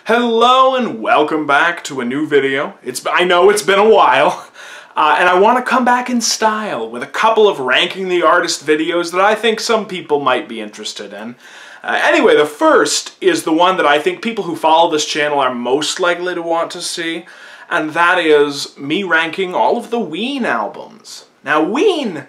Hello and welcome back to a new video. I know it's been a while, and I want to come back in style with a couple of ranking the artist videos that I think some people might be interested in. Anyway, the first is the one that I think people who follow this channel are most likely to want to see, and that is me ranking all of the Ween albums. Now, Ween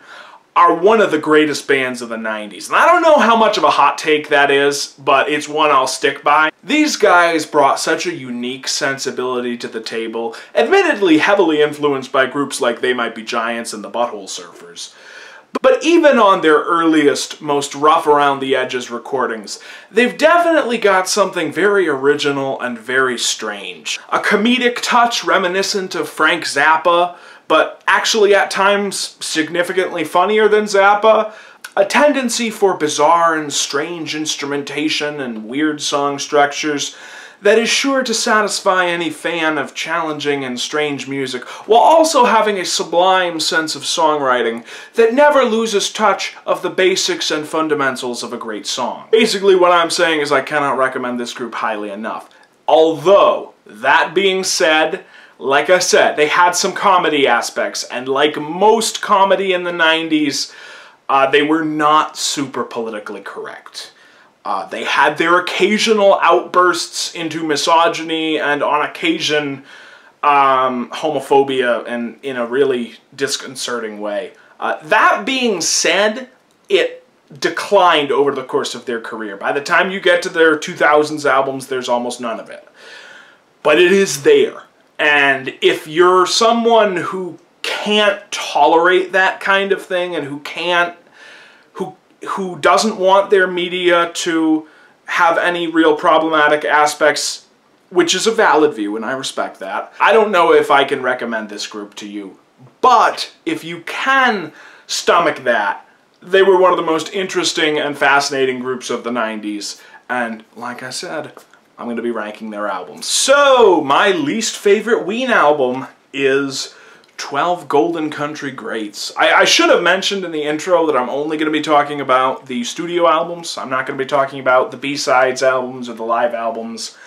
are one of the greatest bands of the 90s. And I don't know how much of a hot take that is, but it's one I'll stick by. These guys brought such a unique sensibility to the table, admittedly heavily influenced by groups like They Might Be Giants and the Butthole Surfers. But even on their earliest, most rough-around-the-edges recordings, they've definitely got something very original and very strange. A comedic touch reminiscent of Frank Zappa, but actually at times significantly funnier than Zappa. A tendency for bizarre and strange instrumentation and weird song structures that is sure to satisfy any fan of challenging and strange music, while also having a sublime sense of songwriting that never loses touch of the basics and fundamentals of a great song. Basically what I'm saying is I cannot recommend this group highly enough. Although, that being said, like I said, they had some comedy aspects, and like most comedy in the 90s, they were not super politically correct. They had their occasional outbursts into misogyny and, on occasion, homophobia in a really disconcerting way. That being said, it declined over the course of their career. By the time you get to their 2000s albums, there's almost none of it. But it is there. And if you're someone who can't tolerate that kind of thing and who doesn't want their media to have any real problematic aspects, which is a valid view and I respect that, I don't know if I can recommend this group to you. But if you can stomach that, they were one of the most interesting and fascinating groups of the 90s. And like I said, I'm going to be ranking their albums. So, my least favorite Ween album is 12 Golden Country Greats. I should have mentioned in the intro that I'm only going to be talking about the studio albums. I'm not going to be talking about the B-sides albums or the live albums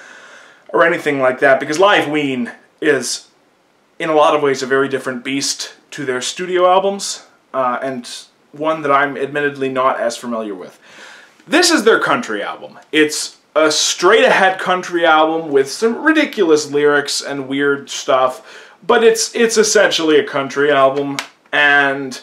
or anything like that, because live Ween is, in a lot of ways, a very different beast to their studio albums, and one that I'm admittedly not as familiar with. This is their country album. It's a straight-ahead country album with some ridiculous lyrics and weird stuff, but it's essentially a country album, and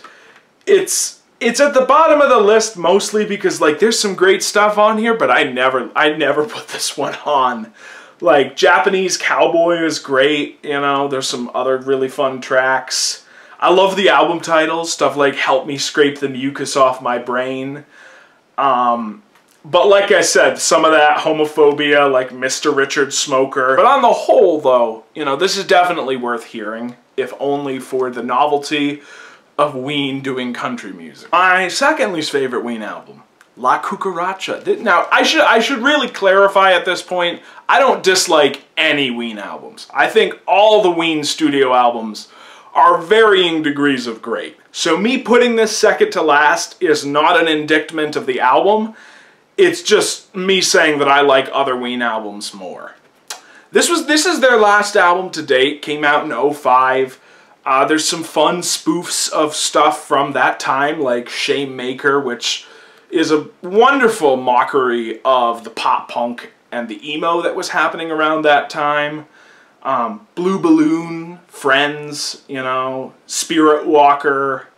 it's at the bottom of the list mostly because, like, there's some great stuff on here, but I never put this one on. Like, Japanese Cowboy is great, you know, there's some other really fun tracks. I love the album titles, stuff like Help Me Scrape the Mucus Off My Brain. But like I said, some of that homophobia, like Mr. Richard Smoker. But on the whole, though, you know, this is definitely worth hearing, if only for the novelty of Ween doing country music. My second least favorite Ween album, La Cucaracha. Now, I should really clarify at this point, I don't dislike any Ween albums. I think all the Ween studio albums are varying degrees of great. So me putting this second to last is not an indictment of the album. It's just me saying that I like other Ween albums more. This is their last album to date, came out in 2005. There's some fun spoofs of stuff from that time, like Shame Maker, which is a wonderful mockery of the pop punk and the emo that was happening around that time. Blue Balloon, Friends, you know, Spirit Walker.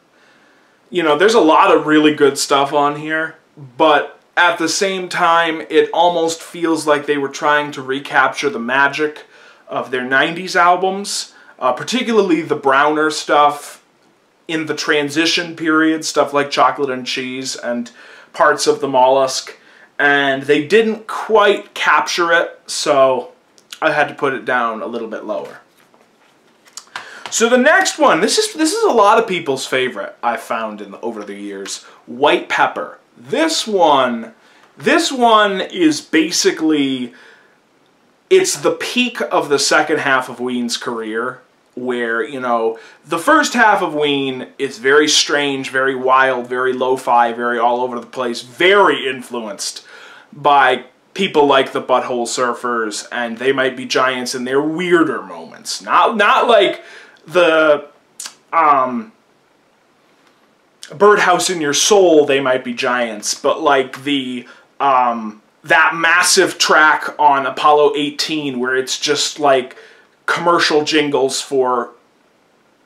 You know, there's a lot of really good stuff on here, but at the same time, it almost feels like they were trying to recapture the magic of their 90s albums, particularly the browner stuff in the transition period, stuff like Chocolate and Cheese and parts of the Mollusk, and they didn't quite capture it, so I had to put it down a little bit lower. So the next one, this is a lot of people's favorite, I've found over the years, White Pepper. This one is basically, it's the peak of the second half of Ween's career, where, you know, the first half of Ween is very strange, very wild, very lo-fi, very all over the place, very influenced by people like the Butthole Surfers, and They Might Be Giants in their weirder moments. Not like the Birdhouse in Your Soul, They Might Be Giants, but like the that massive track on Apollo 18 where it's just like commercial jingles for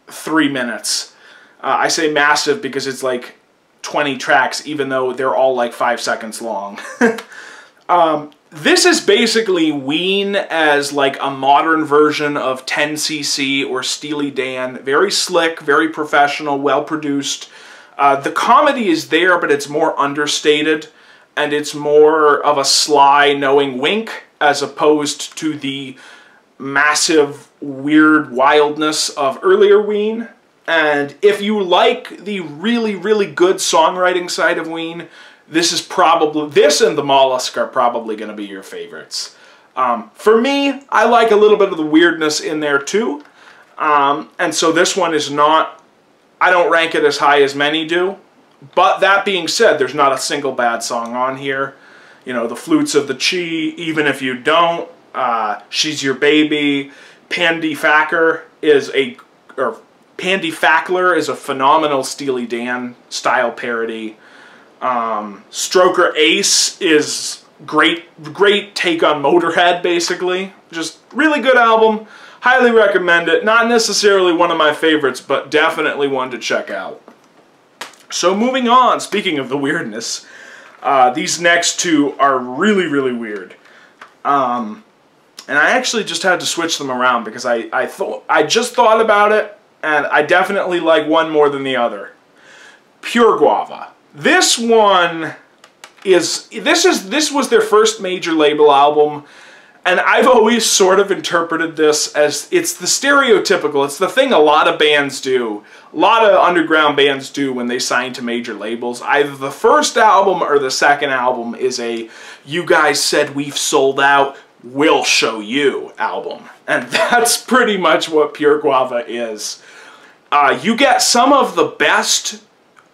3 minutes. I say massive because it's like 20 tracks, even though they're all like 5 seconds long. This is basically Ween as like a modern version of 10cc or Steely Dan. Very slick, very professional, well produced. The comedy is there, but it's more understated, and it's more of a sly, knowing wink as opposed to the massive, weird wildness of earlier Ween. And if you like the really, really good songwriting side of Ween, this and the Mollusk are probably going to be your favorites. For me, I like a little bit of the weirdness in there too. And so this one is not, I don't rank it as high as many do. But that being said, there's not a single bad song on here. You know, the Flutes of the Chi, Even If You Don't, She's Your Baby, Pandy Fackler is a phenomenal Steely Dan style parody. Stroker Ace is great take on Motorhead, basically. Just really good album. Highly recommend it. Not necessarily one of my favorites, but definitely one to check out. So moving on, speaking of the weirdness, these next two are really, really weird. And I actually just had to switch them around because I just thought about it, and I definitely like one more than the other. Pure Guava. This one is this was their first major label album, and I've always sort of interpreted this as it's the stereotypical, it's the thing a lot of bands do, a lot of underground bands do when they sign to major labels. Either the first album or the second album is a "you guys said we've sold out, we'll show you" album. And that's pretty much what Pure Guava is. You get some of the best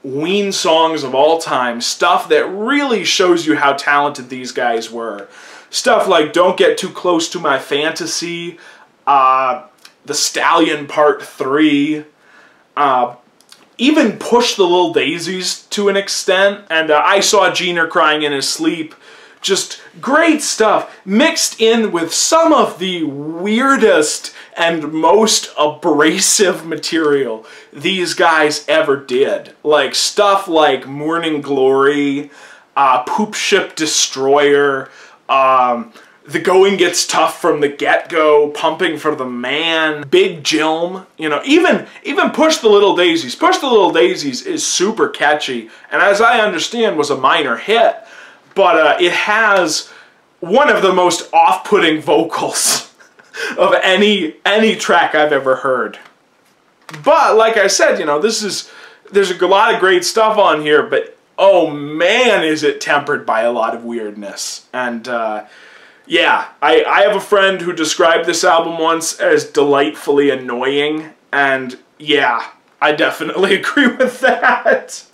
Ween songs of all time, stuff that really shows you how talented these guys were. Stuff like Don't Get Too Close to My Fantasy, The Stallion Part 3, even Push the Little Daisies to an extent, and I Saw Jeaner Crying in His Sleep. Just great stuff, mixed in with some of the weirdest and most abrasive material these guys ever did. Like stuff like Morning Glory, Poop Ship Destroyer, The Going Gets Tough from the Get-Go, Pumping for the Man, Big Jilm, you know, even Push the Little Daisies. Push the Little Daisies is super catchy, and as I understand was a minor hit. But it has one of the most off-putting vocals of any track I've ever heard. But like I said, you know, there's a lot of great stuff on here, but oh man, is it tempered by a lot of weirdness. And yeah, I have a friend who described this album once as delightfully annoying, and yeah, I definitely agree with that.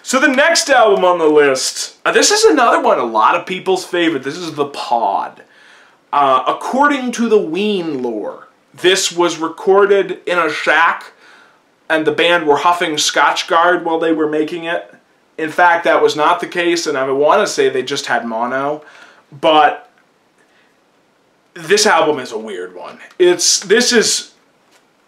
So the next album on the list, this is another one, a lot of people's favorite. This is The Pod. According to the Ween lore, this was recorded in a shack, and the band were huffing Scotchgard while they were making it. In fact, that was not the case, and I want to say they just had mono. But this album is a weird one. This is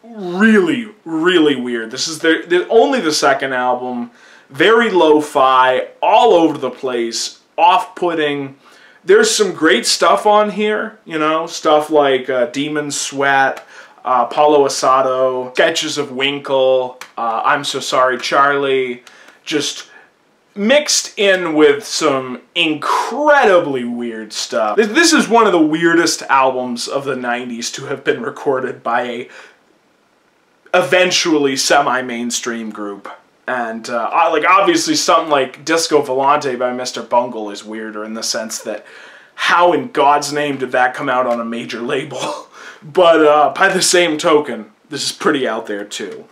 really, really weird. This is only the second album. Very lo-fi, all over the place, off-putting. There's some great stuff on here, you know, stuff like Demon Sweat, Paulo Asado, Sketches of Winkle, I'm So Sorry Charlie, just mixed in with some incredibly weird stuff. This is one of the weirdest albums of the 90s to have been recorded by a eventually semi-mainstream group. And like obviously something like Disco Volante by Mr. Bungle is weirder in the sense that how in God's name did that come out on a major label? But by the same token, this is pretty out there too.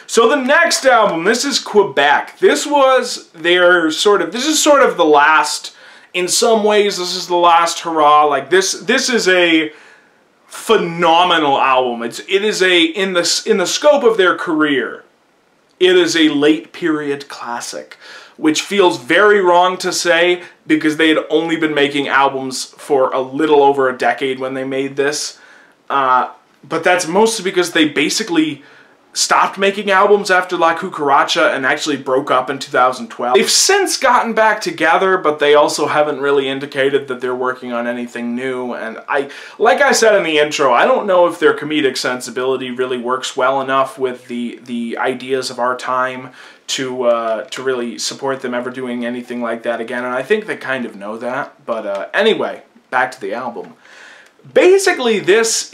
So the next album, this is Quebec. This is sort of the last in some ways, this is the last hurrah. Like, this is a phenomenal album. It is in the scope of their career, it is a late period classic, which feels very wrong to say because they had only been making albums for a little over a decade when they made this. But that's mostly because they basically stopped making albums after La Cucaracha and actually broke up in 2012. They've since gotten back together, but they also haven't really indicated that they're working on anything new. And like I said in the intro, I don't know if their comedic sensibility really works well enough with the ideas of our time to really support them ever doing anything like that again. And I think they kind of know that. But anyway, back to the album. Basically, this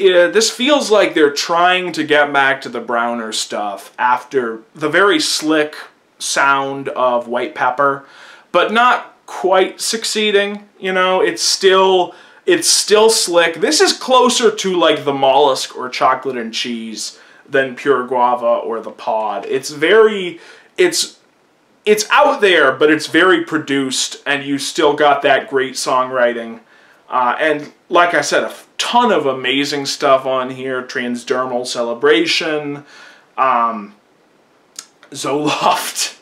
feels like they're trying to get back to the Browner stuff after the very slick sound of White Pepper, but not quite succeeding. You know, it's still slick. This is closer to like the Mollusk or Chocolate and Cheese than Pure Guava or the Pod. It's out there, but it's very produced, and you still got that great songwriting. And like I said, a ton of amazing stuff on here. Transdermal Celebration, Zoloft,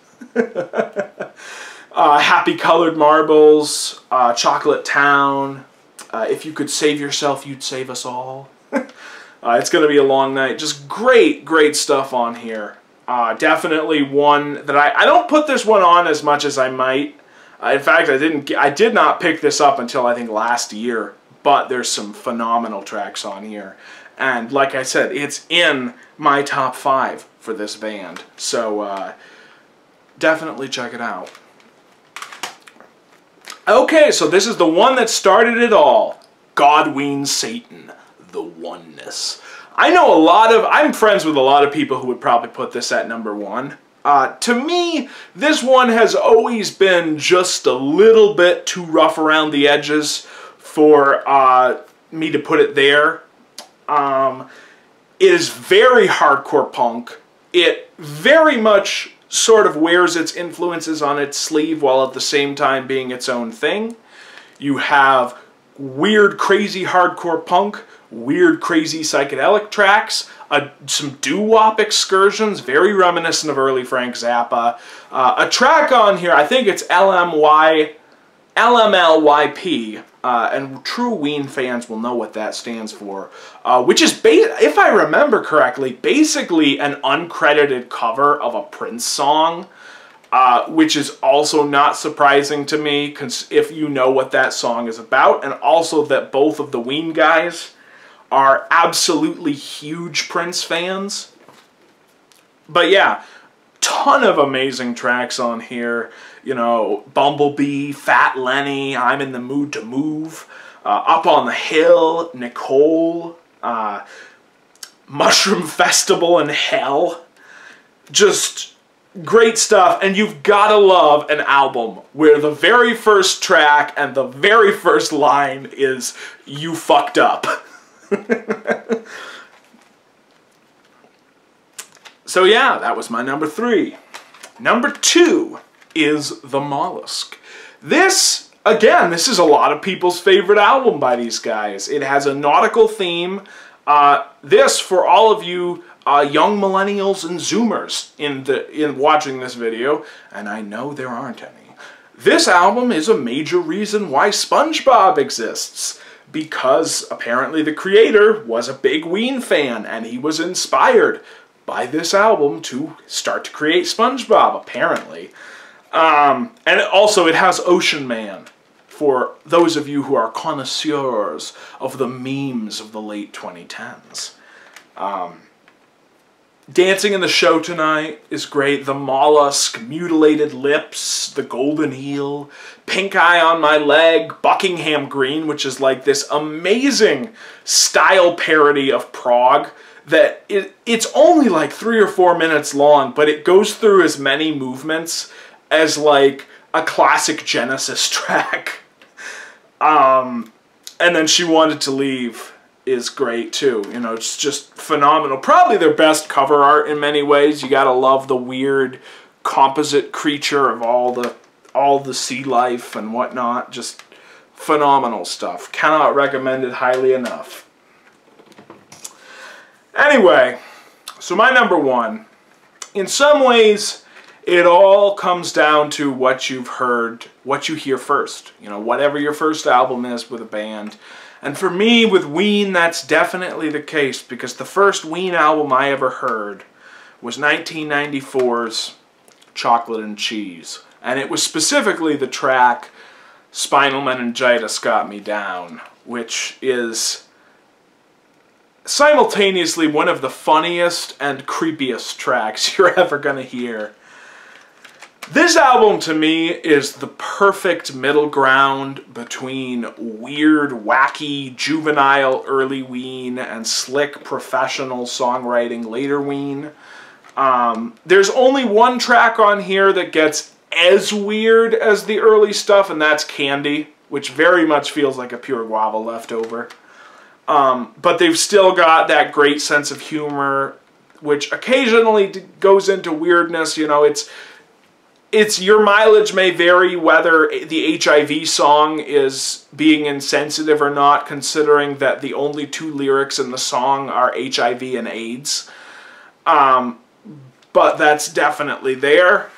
Happy Colored Marbles, Chocolate Town, If You Could Save Yourself, You'd Save Us All. It's going to be a long night. Just great, great stuff on here. Definitely one that I don't put this one on as much as I might. In fact, I did not pick this up until I think last year, but there's some phenomenal tracks on here. And like I said, it's in my top 5 for this band. So definitely check it out. Okay, so this is the one that started it all. God, Ween, Satan, The Oneness. I'm friends with a lot of people who would probably put this at number 1. To me, this one has always been just a little bit too rough around the edges for me to put it there. It is very hardcore punk. It very much sort of wears its influences on its sleeve while at the same time being its own thing. You have weird, crazy hardcore punk, weird, crazy psychedelic tracks, some doo-wop excursions, very reminiscent of early Frank Zappa. A track on here, I think it's LMLYP, and true Ween fans will know what that stands for, which is, if I remember correctly, basically an uncredited cover of a Prince song, which is also not surprising to me, if you know what that song is about, and also that both of the Ween guys are absolutely huge Prince fans. But yeah, ton of amazing tracks on here. You know, Bumblebee, Fat Lenny, I'm in the Mood to Move, Up on the Hill, Nicole, Mushroom Festival in Hell. Just great stuff, and you've gotta love an album where the very first track and the very first line is, "You fucked up." So yeah, that was my number 3. Number 2 is The Mollusk. This, again, this is a lot of people's favorite album by these guys. It has a nautical theme. This, for all of you young millennials and zoomers in watching this video, and I know there aren't any, this album is a major reason why SpongeBob exists. Because apparently the creator was a big Ween fan, and he was inspired by this album to start to create SpongeBob, apparently. And also it has Ocean Man, for those of you who are connoisseurs of the memes of the late 2010s. Dancing in the Show Tonight is great. The Mollusk, Mutilated Lips, The Golden Eel, Pink Eye on My Leg, Buckingham Green, which is like this amazing style parody of prog that it's only like 3 or 4 minutes long, but it goes through as many movements as like a classic Genesis track. And then She Wanted to Leave is great too. You know, it's just phenomenal. Probably their best cover art in many ways. You gotta love the weird composite creature of all the all the sea life and whatnot. Just phenomenal stuff. Cannot recommend it highly enough. Anyway, so my number one. In some ways, it all comes down to what you've heard, what you hear first. You know, whatever your first album is with a band. And for me, with Ween, that's definitely the case, because the first Ween album I ever heard was 1994's Chocolate and Cheese. And it was specifically the track Spinal Meningitis Got Me Down, which is simultaneously one of the funniest and creepiest tracks you're ever going to hear. This album, to me, is the perfect middle ground between weird, wacky, juvenile early Ween and slick, professional songwriting later Ween. There's only one track on here that gets as weird as the early stuff, and that's Candy, which very much feels like a Pure Guava leftover. But they've still got that great sense of humor, which occasionally goes into weirdness. You know, it's your mileage may vary whether the HIV song is being insensitive or not, considering that the only two lyrics in the song are HIV and AIDS. But that's definitely there.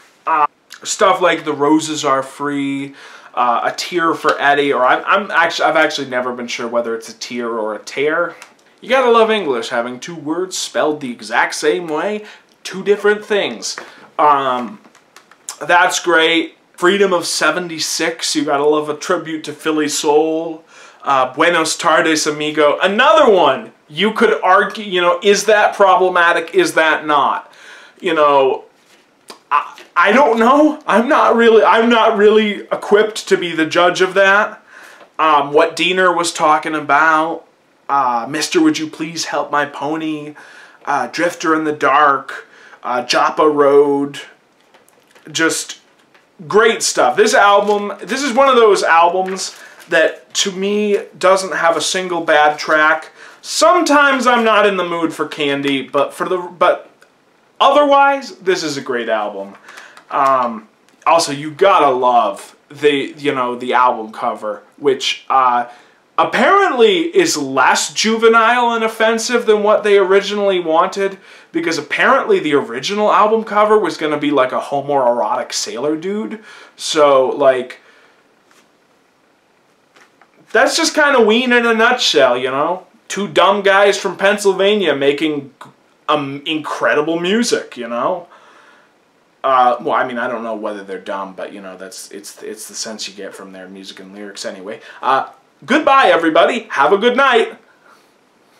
Stuff like The Roses Are Free, A Tear for Eddie, or I've actually never been sure whether it's a tear or a tear. You gotta love English, having two words spelled the exact same way, two different things. That's great. Freedom of 76, you gotta love a tribute to Philly Soul. Buenos Tardes, Amigo. Another one, you could argue, you know, is that problematic, is that not? You know, I don't know. I'm not really equipped to be the judge of that. What Diener was talking about, Mr. Would You Please Help My Pony, Drifter in the Dark, Joppa Road, just great stuff. This album, this is one of those albums that to me doesn't have a single bad track. Sometimes I'm not in the mood for Candy, but otherwise, this is a great album. Also, you gotta love the album cover, which apparently is less juvenile and offensive than what they originally wanted, because apparently the original album cover was gonna be like a homoerotic sailor dude. So, like, that's just kind of Ween in a nutshell, you know? Two dumb guys from Pennsylvania making incredible music, you know? Well, I mean, I don't know whether they're dumb, but, you know, it's the sense you get from their music and lyrics anyway. Goodbye, everybody. Have a good night.